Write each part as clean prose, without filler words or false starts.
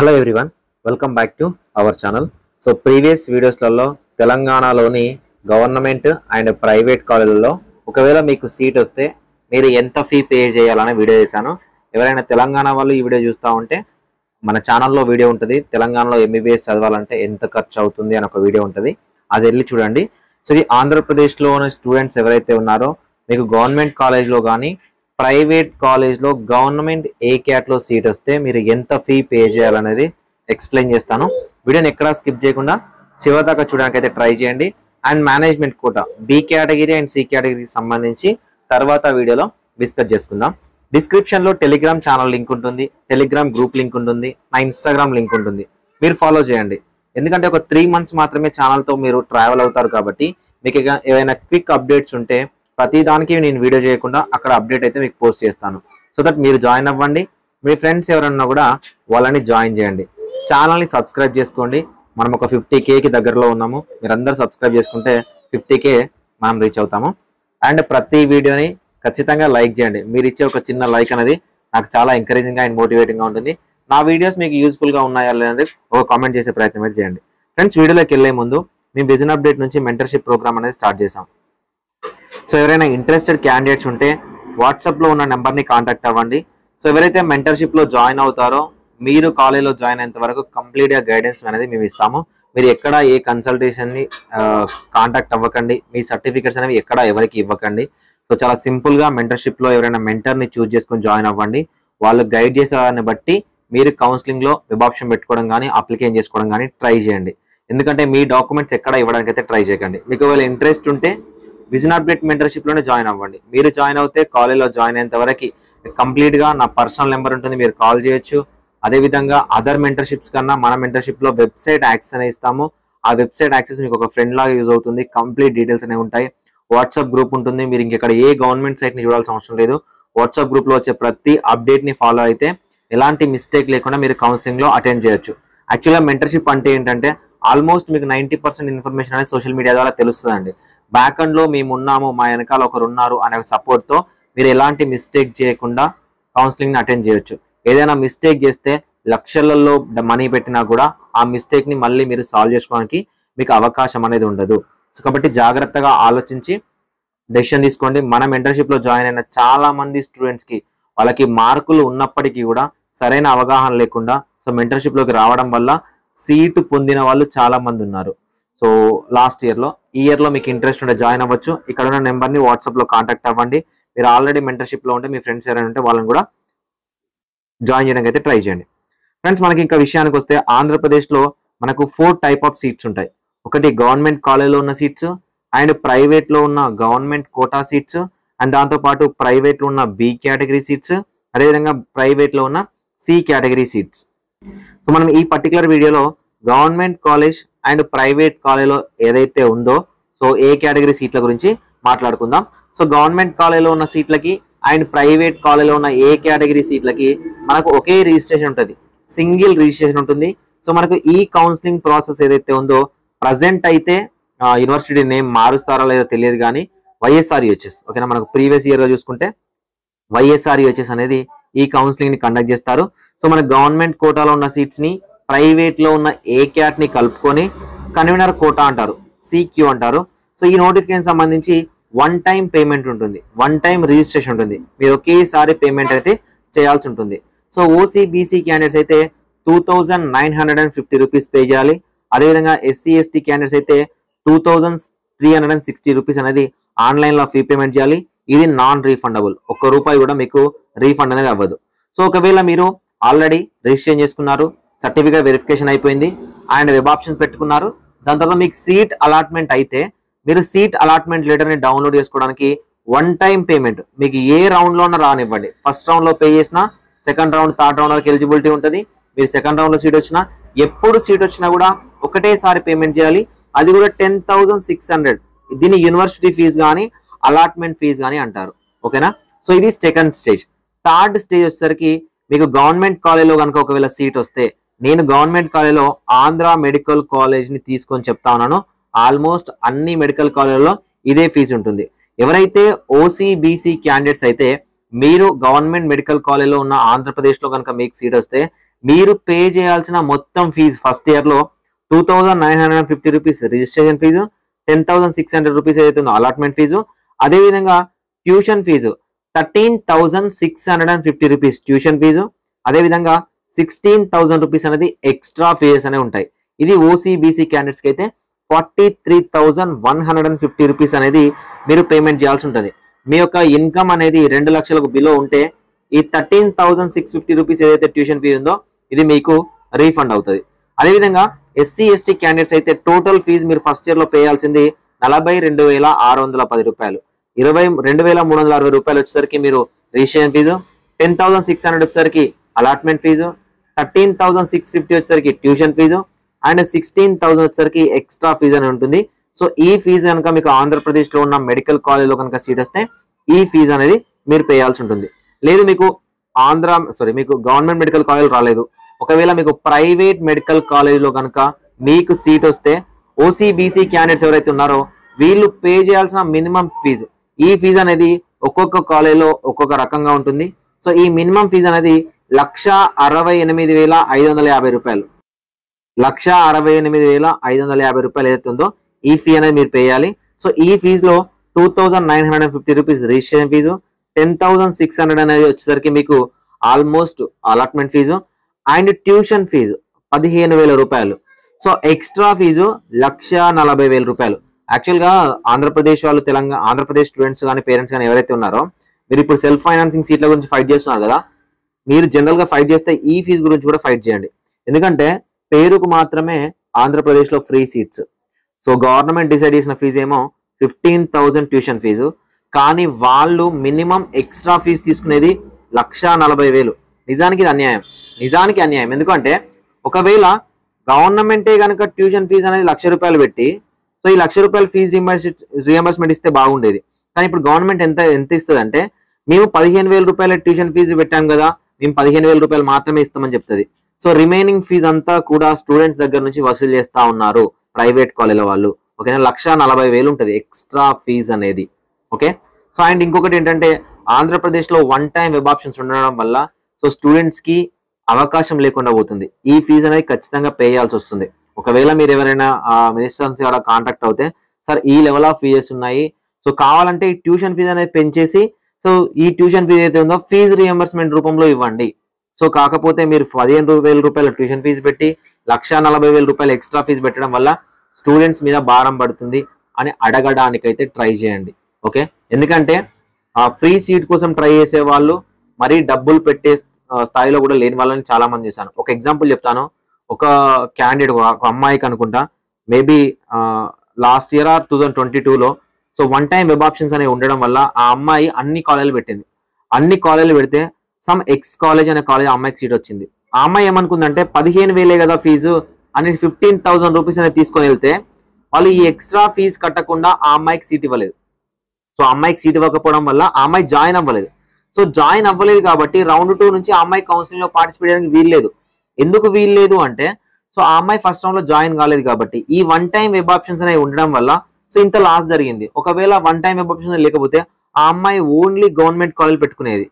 Hello everyone, welcome back to our channel. So previous వీడియోస్లలో తెలంగాణలోని government and private కాలేజీలలో ఒకవేళ మీకు సీట్ వస్తే మీరు ఎంత ఫీ పే చేయాలనే వీడియో చేశాను. ఎవరైనా తెలంగాణ వాళ్ళు ఈ వీడియో చూస్తూ ఉంటే మన ఛానల్లో వీడియో ఉంటుంది. తెలంగాణలో ఎంబీబీఎస్ చదవాలంటే ఎంత ఖర్చు అవుతుంది అని ఒక వీడియో ఉంటుంది, అది వెళ్ళి చూడండి. సో ఇది ఆంధ్రప్రదేశ్లో ఉన్న స్టూడెంట్స్ ఎవరైతే ఉన్నారో మీకు గవర్నమెంట్ కాలేజ్లో కానీ ప్రైవేట్ కాలేజ్లో గవర్నమెంట్ ఏ క్యాట్లో సీట్ వస్తే మీరు ఎంత ఫీ పే చేయాలనేది ఎక్స్ప్లెయిన్ చేస్తాను. వీడియోని ఎక్కడా స్కిప్ చేయకుండా చివరి దాకా చూడడానికి అయితే ట్రై చేయండి. And management quota B category and C కేటగిరీకి సంబంధించి తర్వాత వీడియోలో డిస్కస్ చేసుకుందాం. డిస్క్రిప్షన్లో టెలిగ్రామ్ ఛానల్ లింక్ ఉంటుంది, టెలిగ్రామ్ గ్రూప్ లింక్ ఉంటుంది, నా ఇన్స్టాగ్రామ్ లింక్ ఉంటుంది. మీరు ఫాలో చేయండి. ఎందుకంటే ఒక 3 months మాత్రమే ఛానల్తో మీరు ట్రావెల్ అవుతారు కాబట్టి మీకు ఏవైనా క్విక్ అప్డేట్స్ ఉంటే ప్రతి దానికి నేను వీడియో చేయకుండా అక్కడ అప్డేట్ అయితే మీకు పోస్ట్ చేస్తాను. సో దట్ మీరు జాయిన్ అవ్వండి. మీ ఫ్రెండ్స్ ఎవరన్నా కూడా వాళ్ళని జాయిన్ చేయండి. ఛానల్ని సబ్స్క్రైబ్ చేసుకోండి. మనం ఒక 50Kకి దగ్గరలో ఉన్నాము. మీరందరూ సబ్స్క్రైబ్ చేసుకుంటే 50K మనం రీచ్ అవుతాము. అండ్ ప్రతి వీడియోని ఖచ్చితంగా లైక్ చేయండి. మీరు ఇచ్చే ఒక చిన్న లైక్ అనేది నాకు చాలా ఎంకరేజింగ్గా అండ్ మోటివేటింగ్గా ఉంటుంది. నా వీడియోస్ మీకు యూస్ఫుల్గా ఉన్నాయా లేదంటే ఒక కామెంట్ చేసే ప్రయత్నం అయితే చేయండి. ఫ్రెండ్స్, వీడియోలోకి వెళ్ళే ముందు మేము విజన్ అప్డేట్ నుంచి మెంటర్షిప్ ప్రోగ్రామ్ అనేది స్టార్ట్ చేసాం. సో ఎవరైనా ఇంట్రెస్టెడ్ క్యాండిడేట్స్ ఉంటే వాట్సాప్లో ఉన్న నెంబర్ని కాంటాక్ట్ అవ్వండి. సో ఎవరైతే మెంటర్షిప్లో జాయిన్ అవుతారో మీరు కాలేజ్లో జాయిన్ అయ్యేంత వరకు కంప్లీట్గా గైడెన్స్ అనేది మేము ఇస్తాము. మీరు ఎక్కడ ఏ కన్సల్టేషన్ని కాంటాక్ట్ అవ్వకండి. మీ సర్టిఫికేట్స్ అనేవి ఎక్కడ ఎవరికి ఇవ్వకండి. సో చాలా సింపుల్గా మెంటర్షిప్లో ఎవరైనా మెంటర్ని చూస్ చేసుకొని జాయిన్ అవ్వండి. వాళ్ళు గైడ్ చేసేదాన్ని బట్టి మీరు కౌన్సిలింగ్లో వెబ్ ఆప్షన్ పెట్టుకోవడం కానీ అప్లికేషన్ చేసుకోవడం కానీ ట్రై చేయండి. ఎందుకంటే మీ డాక్యుమెంట్స్ ఎక్కడ ఇవ్వడానికి అయితే ట్రై చేయకండి. మీకు ఒకవేళ ఇంట్రెస్ట్ ఉంటే విజన్ అప్డేట్ మెంటర్షిప్లోనే జాయిన్ అవ్వండి. మీరు జాయిన్ అవుతే కాలేజ్లో జాయిన్ అయ్యేంత వరకు కంప్లీట్గా నా పర్సనల్ నెంబర్ ఉంటుంది, మీరు కాల్ చేయొచ్చు. అదేవిధంగా అదర్ మెంటర్షిప్స్ కన్నా మన మెంటర్షిప్లో వెబ్సైట్ యాక్సెస్ అనేది ఇస్తాము. ఆ వెబ్సైట్ యాక్సెస్ మీకు ఒక ఫ్రెండ్ లాగా యూజ్ అవుతుంది. కంప్లీట్ డీటెయిల్స్ అనేవి ఉంటాయి. వాట్సాప్ గ్రూప్ ఉంటుంది. మీరు ఇంకెక్కడ ఏ గవర్నమెంట్ సైట్ని చూడాల్సిన అవసరం లేదు. వాట్సాప్ గ్రూప్లో వచ్చే ప్రతి అప్డేట్ని ఫాలో అయితే ఎలాంటి మిస్టేక్ లేకుండా మీరు కౌన్సిలింగ్లో అటెండ్ చేయొచ్చు. యాక్చువల్గా మెంటర్షిప్ అంటే ఏంటంటే ఆల్మోస్ట్ మీకు 90% ఇన్ఫర్మేషన్ అనేది సోషల్ మీడియా ద్వారా తెలుస్తుందండి. బ్యాక్ ఎండ్లో మేము ఉన్నాము, మా వెనకాల ఒకరు ఉన్నారు అనే సపోర్ట్తో మీరు ఎలాంటి మిస్టేక్ చేయకుండా కౌన్సిలింగ్ని అటెండ్ చేయొచ్చు. ఏదైనా మిస్టేక్ చేస్తే లక్షలలో మనీ పెట్టినా కూడా ఆ మిస్టేక్ని మళ్ళీ మీరు సాల్వ్ చేసుకోవడానికి మీకు అవకాశం అనేది ఉండదు. సో కాబట్టి జాగ్రత్తగా ఆలోచించి డెసిషన్ తీసుకోండి. మన మెంటర్షిప్లో జాయిన్ అయిన చాలా మంది స్టూడెంట్స్కి వాళ్ళకి మార్కులు ఉన్నప్పటికీ కూడా సరైన అవగాహన లేకుండా సో మెంటర్షిప్లోకి రావడం వల్ల సీటు పొందిన వాళ్ళు చాలా మంది ఉన్నారు. సో లాస్ట్ ఇయర్లో, ఈ ఇయర్లో మీకు ఇంట్రెస్ట్ ఉంటే జాయిన్ అవ్వచ్చు. ఇక్కడ ఉన్న నెంబర్ని వాట్సాప్లో కాంటాక్ట్ అవ్వండి. మీరు ఆల్రెడీ మెంటర్షిప్లో ఉంటే మీ ఫ్రెండ్స్ ఎవరైనా ఉంటే వాళ్ళని కూడా జాయిన్ చేయడానికి అయితే ట్రై చేయండి. ఫ్రెండ్స్, మనకి ఇంకా విషయానికి వస్తే ఆంధ్రప్రదేశ్లో మనకు 4 type ఆఫ్ సీట్స్ ఉంటాయి. ఒకటి గవర్నమెంట్ కాలేజ్లో ఉన్న సీట్స్, అండ్ ప్రైవేట్లో ఉన్న గవర్నమెంట్ కోటా సీట్స్, అండ్ దాంతోపాటు ప్రైవేట్లో ఉన్న బి కేటగిరీ సీట్స్, అదేవిధంగా ప్రైవేట్లో ఉన్న సి కేటగిరీ సీట్స్. సో మనం ఈ పర్టికులర్ వీడియోలో గవర్నమెంట్ కాలేజ్ అండ్ ప్రైవేట్ కాలేజ్లో ఏదైతే ఉందో సో ఏ కేటగిరీ సీట్ల గురించి మాట్లాడుకుందాం. సో గవర్నమెంట్ కాలేజ్లో ఉన్న సీట్లకి అండ్ ప్రైవేట్ కాలేజ్లో ఉన్న ఏ కేటగిరీ సీట్లకి మనకు ఒకే రిజిస్ట్రేషన్ ఉంటుంది, సింగిల్ రిజిస్ట్రేషన్ ఉంటుంది. సో మనకు ఈ కౌన్సిలింగ్ ప్రాసెస్ ఏదైతే ఉందో ప్రజెంట్ అయితే యూనివర్సిటీ నేమ్ మారుస్తారా లేదో తెలియదు కానీ వైఎస్ఆర్యుహెచ్ఎస్, ఓకేనా, మనకు ప్రీవియస్ ఇయర్లో చూసుకుంటే వైఎస్ఆర్యుహెచ్ఎస్ అనేది ఈ కౌన్సిలింగ్ని కండక్ట్ చేస్తారు. సో మన గవర్నమెంట్ కోటాలో ఉన్న సీట్స్ని ప్రైవేట్లో ఉన్న ఏ క్యాట్ని కలుపుకొని కన్వీనర్ కోటా అంటారు, సిక్యూ అంటారు. సో ఈ నోటిఫికేషన్ సంబంధించి 1 time పేమెంట్ ఉంటుంది, 1 time రిజిస్ట్రేషన్ ఉంటుంది. మీరు ఒకేసారి పేమెంట్ అయితే చేయాల్సి ఉంటుంది. సో ఓసీ బీసీ క్యాండిడేట్స్ అయితే 2950 రూపీస్ పే చేయాలి. అదేవిధంగా ఎస్సీ ఎస్టీ క్యాండిడేట్స్ అయితే 2360 రూపీస్ అనేది ఆన్లైన్లో ఫీ పేమెంట్ చేయాలి. ఇది నాన్ రీఫండబుల్, ₹1 కూడా మీకు రీఫండ్ అనేది అవ్వదు. సో ఒకవేళ మీరు ఆల్రెడీ రిజిస్ట్రేషన్ చేసుకున్నారు, సర్టిఫికేట్ వెరిఫికేషన్ అయిపోయింది అండ్ వెబ్ ఆప్షన్స్ పెట్టుకున్నారు, దాని తర్వాత మీకు సీట్ అలాట్మెంట్ అయితే మీరు సీట్ అలాట్మెంట్ లెటర్ని డౌన్లోడ్ చేసుకోవడానికి 1 time పేమెంట్ మీకు ఏ రౌండ్లోనే రానివ్వండి. ఫస్ట్ రౌండ్లో పే చేసినా సెకండ్ రౌండ్ థర్డ్ రౌండ్ వరకు ఎలిజిబిలిటీ ఉంటుంది. మీరు సెకండ్ రౌండ్లో సీట్ వచ్చినా ఎప్పుడు సీట్ వచ్చినా కూడా ఒకటేసారి పేమెంట్ చేయాలి. అది కూడా 10,600. దీన్ని యూనివర్సిటీ ఫీజు కానీ అలాట్మెంట్ ఫీజు కానీ అంటారు, ఓకేనా. సో ఇది సెకండ్ స్టేజ్. థర్డ్ స్టేజ్ వచ్చేసరికి మీకు గవర్నమెంట్ కాలేజ్లో కనుక ఒకవేళ సీట్ వస్తే, నేను గవర్నమెంట్ కాలేజ్లో ఆంధ్ర మెడికల్ కాలేజ్ని తీసుకొని చెప్తా ఉన్నాను. ఆల్మోస్ట్ అన్ని మెడికల్ కాలేజ్లో ఇదే ఫీజు ఉంటుంది. ఎవరైతే ఓసీ బీసీ క్యాండిడేట్స్ అయితే మీరు గవర్నమెంట్ మెడికల్ కాలేజ్లో ఉన్న ఆంధ్రప్రదేశ్లో కనుక మీకు సీట్ వస్తే మీరు పే చేయాల్సిన మొత్తం ఫీజు ఫస్ట్ ఇయర్ లో 2950 రూపీస్ రిజిస్ట్రేషన్ ఫీజు, 10,600 రూపీస్ ఏదైతే ఉందో అలాట్మెంట్ ఫీజు, అదేవిధంగా tuition fee 13,650 rupees tuition fee, అదేవిధంగా 16,000 రూపీస్ అనేది ఎక్స్ట్రా ఫీజెస్ అనేవి ఉంటాయి. ఇది ఓసీబీసీ క్యాండిడేట్స్ కి అయితే 43,150 రూపీస్ అనేది మీరు పేమెంట్ చేయాల్సి ఉంటుంది. మీ యొక్క ఇన్కమ్ అనేది 2 లక్షలకు బిలో ఉంటే ఈ 13,650 రూపీస్ ఏదైతే ట్యూషన్ ఫీ ఉందో ఇది మీకు రీఫండ్ అవుతుంది. అదేవిధంగా ఎస్సీ ఎస్టీ క్యాండిడేట్స్ అయితే టోటల్ ఫీజు మీరు ఫస్ట్ ఇయర్ లో పే చేయాల్సింది 42,610 రూపాయలు, 22,360 రూపాయలు వచ్చేసరికి మీరు రిజిస్ట్రేషన్ ఫీజు, 10,600 వచ్చేసరికి అలాట్మెంట్ ఫీజు, 13,650 వచ్చేసరికి ట్యూషన్ ఫీజు అండ్ 16,000 వచ్చేసరికి ఎక్స్ట్రా ఫీజు అని ఉంటుంది. సో ఈ ఫీజు కనుక మీకు ఆంధ్రప్రదేశ్ లో ఉన్న మెడికల్ కాలేజ్ లో కనుక సీట్ వస్తే ఈ ఫీజు అనేది మీరు పే చేయాల్సి ఉంటుంది. లేదు మీకు మీకు గవర్నమెంట్ మెడికల్ కాలేజ్ రాలేదు, ఒకవేళ మీకు ప్రైవేట్ మెడికల్ కాలేజ్ లో కనుక మీకు సీట్ వస్తే ఓసీబీసీ క్యాండిడేట్స్ ఎవరైతే ఉన్నారో వీళ్ళు పే చేయాల్సిన మినిమం ఫీజు, ఈ ఫీజు అనేది ఒక్కొక్క కాలేజ్ లో ఒక్కొక్క రకంగా ఉంటుంది. సో ఈ మినిమం ఫీజు అనేది 1,68,550 రూపాయలు, 1,68,550 రూపాయలు ఏదైతే ఉందో ఈ ఫీ అనేది మీరు పే చేయాలి. సో ఈ ఫీజులో 2,950 రూపీస్ రిజిస్ట్రేషన్ ఫీజు, 10,600 అనేది వచ్చేసరికి మీకు almost allotment fee and tuition fee 15,000 రూపాయలు. సో ఎక్స్ట్రా ఫీజు 1,40,000 రూపాయలు. యాక్చువల్ గా ఆంధ్రప్రదేశ్ వాళ్ళు ఆంధ్రప్రదేశ్ స్టూడెంట్స్ కానీ పేరెంట్స్ కానీ ఎవరైతే ఉన్నారో మీరు ఇప్పుడు సెల్ఫ్ ఫైనాన్సింగ్ సీట్ల గురించి ఫైట్ చేస్తున్నారు కదా, మీరు జనరల్ గా ఫైట్ చేస్తే ఈ ఫీజు గురించి కూడా ఫైట్ చేయండి. ఎందుకంటే పేరుకు మాత్రమే ఆంధ్రప్రదేశ్ లో free seats. So government decide చేసిన ఫీజు ఏమో 15,000 ట్యూషన్ ఫీజు, కానీ వాళ్ళు మినిమం ఎక్స్ట్రా ఫీజు తీసుకునేది 1,40,000. నిజానికి ఇది అన్యాయం, నిజానికి అన్యాయం. ఎందుకంటే ఒకవేళ గవర్నమెంటే కనుక ట్యూషన్ ఫీజు అనేది 1,00,000 రూపాయలు పెట్టి సో ఈ 1,00,000 రూపాయలు ఫీజు రియంబర్స్మెంట్ ఇస్తే బాగుండేది. కానీ ఇప్పుడు గవర్నమెంట్ ఎంత ఇస్తుంది అంటే మేము 15,000 రూపాయల ట్యూషన్ ఫీజు పెట్టాం కదా, మేము 15,000 రూపాయలు మాత్రమే ఇస్తామని చెప్తుంది. సో రిమైనింగ్ ఫీజు అంతా కూడా స్టూడెంట్స్ దగ్గర నుంచి వసూలు చేస్తా ఉన్నారు ప్రైవేట్ కాలేజీల వాళ్ళు. ఓకేనా, 1,40,000 ఉంటుంది ఎక్స్ట్రా ఫీజు అనేది. ఓకే, సో అండ్ ఇంకొకటి ఏంటంటే ఆంధ్రప్రదేశ్ లో వన్ టైం వెబ్ ఆప్షన్స్ ఉండడం వల్ల సో స్టూడెంట్స్ కి అవకాశం లేకుండా పోతుంది. ఈ ఫీజు అనేది ఖచ్చితంగా పే చేయాల్సి వస్తుంది. ఒకవేళ మీరు ఎవరైనా మినిస్టర్స్ కూడా కాంటాక్ట్ అవుతే సార్ ఈ లెవెల్ ఆఫ్ ఫీజెస్ ఉన్నాయి, సో కావాలంటే ఈ ట్యూషన్ ఫీజు అనేది పెంచేసి సో ఈ ట్యూషన్ ఫీజు అయితే ఉందో ఫీజు రియంబర్స్మెంట్ రూపంలో ఇవ్వండి. సో కాకపోతే మీరు 15,000 రూపాయల ట్యూషన్ ఫీజు పెట్టి 1,40,000 రూపాయలు ఎక్స్ట్రా ఫీజు పెట్టడం వల్ల స్టూడెంట్స్ మీద భారం పడుతుంది అని అడగడానికైతే ట్రై చేయండి. ఓకే, ఎందుకంటే ఫ్రీ సీట్ కోసం ట్రై చేసే వాళ్ళు మరీ డబ్బులు పెట్టే స్థాయిలో కూడా లేని వాళ్ళని చాలా మంది చూశాను. ఒక ఎగ్జాంపుల్ చెప్తాను. ఒక క్యాండిడేట్ ఒక అమ్మాయికి అనుకుంటా మేబీ లాస్ట్ ఇయర్ 2022లో so one time web options అనేవి ఉండడం వల్ల ఆ అమ్మాయి అన్ని కాలేజీలు పెట్టింది. అన్ని కాలేజీలు పెడితే సమ్ ఎక్స్ కాలేజ్ అనే కాలేజ్ అమ్మాయికి సీట్ వచ్చింది. ఆ అమ్మాయి ఏమనుకుందంటే 15,000 కదా ఫీజు అని 15,000 రూపీస్ అనేది తీసుకొని వెళ్తే వాళ్ళు ఈ ఎక్స్ట్రా ఫీజు కట్టకుండా ఆ అమ్మాయికి సీట్ ఇవ్వలేదు. సో ఆ అమ్మాయికి సీట్ ఇవ్వకపోవడం వల్ల ఆ అమ్మాయి జాయిన్ అవ్వలేదు. సో జాయిన్ అవ్వలేదు కాబట్టి రౌండ్ 2 నుంచి ఆ అమ్మాయి కౌన్సిలింగ్ లో పార్టిసిపేట్ చేయడానికి వీల్లేదు. ఎందుకు వీల్లేదు అంటే సో ఆ అమ్మాయి ఫస్ట్ రౌండ్ లో జాయిన్ కాలేదు కాబట్టి. ఈ వన్ టైం వెబ్ ఆప్షన్స్ అనేవి ఉండడం వల్ల సో ఇంత లాస్ జరిగింది. ఒకవేళ వన్ టైం వెబ్ ఆప్షన్స్ లేకపోతే ఆ అమ్మాయి ఓన్లీ గవర్నమెంట్ కాలేజ్ పెట్టుకునేది.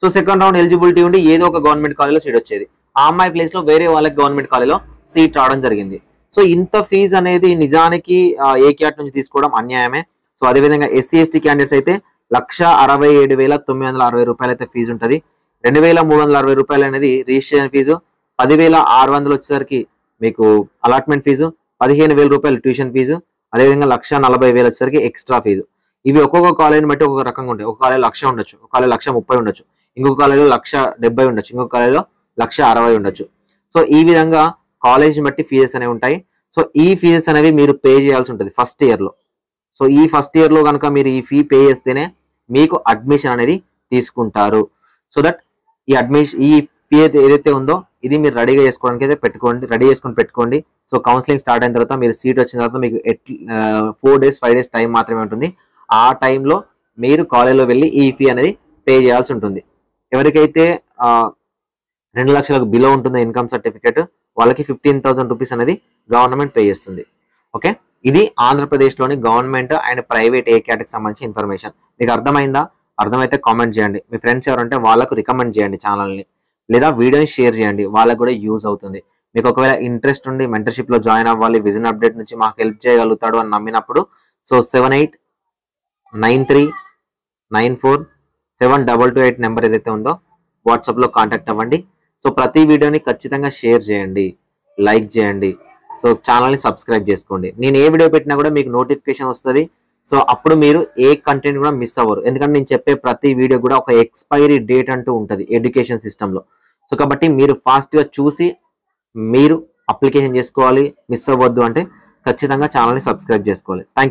సో సెకండ్ రౌండ్ ఎలిజిబిలిటీ ఉండి ఏదో ఒక గవర్నమెంట్ కాలేజ్లో సీట్ వచ్చేది. ఆ అమ్మాయి ప్లేస్ లో వేరే వాళ్ళకి గవర్నమెంట్ కాలేజ్లో సీట్ రావడం జరిగింది. సో ఇంత ఫీజు అనేది నిజానికి ఏ క్యాట్ నుంచి తీసుకోవడం అన్యాయమే. సో అదేవిధంగా ఎస్సీ ఎస్టీ క్యాండిడేట్స్ అయితే 1,67,960 రూపాయలు అయితే ఫీజు ఉంటుంది. 2,360 రూపాయలు అనేది రిజిస్ట్రేషన్ ఫీజు, 10,600 వచ్చేసరికి మీకు అలాట్మెంట్ ఫీజు, 15,000 రూపాయలు ట్యూషన్ ఫీజు, అదేవిధంగా 1,40,000 వచ్చేసరికి ఎక్స్ట్రా ఫీజు. ఇవి ఒక్కొక్క కాలేజీని బట్టి ఒక్కొక్క రకంగా ఉంటాయి. ఒక కాలేజ్ 1,00,000 ఉండొచ్చు, ఒక కాలేజ్ 1,30,000 ఉండొచ్చు, ఇంకొక కాలేజ్లో 1,70,000 ఉండొచ్చు, ఇంకొక కాలేజ్లో 1,60,000 ఉండొచ్చు. సో ఈ విధంగా కాలేజ్ని బట్టి ఫీజెస్ అనేవి ఉంటాయి. సో ఈ ఫీజెస్ అనేవి మీరు పే చేయాల్సి ఉంటుంది ఫస్ట్ ఇయర్ లో. సో ఈ ఫస్ట్ ఇయర్ లో కనుక మీరు ఈ ఫీ పే చేస్తేనే మీకు అడ్మిషన్ అనేది తీసుకుంటారు. సో దట్ ఈ ఫీ ఏదైతే ఉందో ఇది మీరు రెడీగా చేసుకోవడానికి అయితే రెడీ చేసుకొని పెట్టుకోండి. సో కౌన్సిలింగ్ స్టార్ట్ అయిన తర్వాత మీరు సీట్ వచ్చిన తర్వాత మీకు 4 days 5 days టైం మాత్రమే ఉంటుంది. ఆ టైంలో మీరు కాలేజ్లో వెళ్ళి ఈ ఫీ అనేది పే చేయాల్సి ఉంటుంది. ఎవరికైతే 2 లక్షలకు బిలో ఉంటుందో ఇన్కమ్ సర్టిఫికేట్ వాళ్ళకి 15,000 రూపీస్ అనేది గవర్నమెంట్ పే చేస్తుంది. ఓకే, ఇది ఆంధ్రప్రదేశ్లోని గవర్నమెంట్ అండ్ ప్రైవేట్ ఏ క్యాటకి సంబంధించి ఇన్ఫర్మేషన్. మీకు అర్థమైందా? అర్థమైతే కామెంట్ చేయండి. మీ ఫ్రెండ్స్ ఎవరంటే వాళ్ళకు రికమెండ్ చేయండి ఛానల్ని. లేదా వీడియోని షేర్ చేయండి, వాళ్ళకు కూడా యూజ్ అవుతుంది. మీకు ఒకవేళ ఇంట్రెస్ట్ ఉండి మెంటర్షిప్లో జాయిన్ అవ్వాలి, విజన్ అప్డేట్ నుంచి మాకు హెల్ప్ చేయగలుగుతాడు అని నమ్మినప్పుడు సో 7893947228 నెంబర్ ఏదైతే ఉందో వాట్సాప్లో కాంటాక్ట్ అవ్వండి. సో ప్రతి వీడియోని ఖచ్చితంగా షేర్ చేయండి, లైక్ చేయండి, సో ఛానల్ని సబ్స్క్రైబ్ చేసుకోండి. నేను ఏ వీడియో పెట్టినా కూడా మీకు నోటిఫికేషన్ వస్తుంది. సో అప్పుడు మీరు ఏ కంటెంట్ కూడా మిస్ అవ్వరు. ఎందుకంటే నేను చెప్పే ప్రతి వీడియో కూడా ఒక ఎక్స్పైరీ డేట్ అంటూ ఉంటుంది ఎడ్యుకేషన్ సిస్టంలో. సో కాబట్టి మీరు ఫాస్ట్గా చూసి మీరు అప్లికేషన్ చేసుకోవాలి. మిస్ అవ్వద్దు అంటే ఖచ్చితంగా ఛానల్ని సబ్స్క్రైబ్ చేసుకోవాలి. Thank you.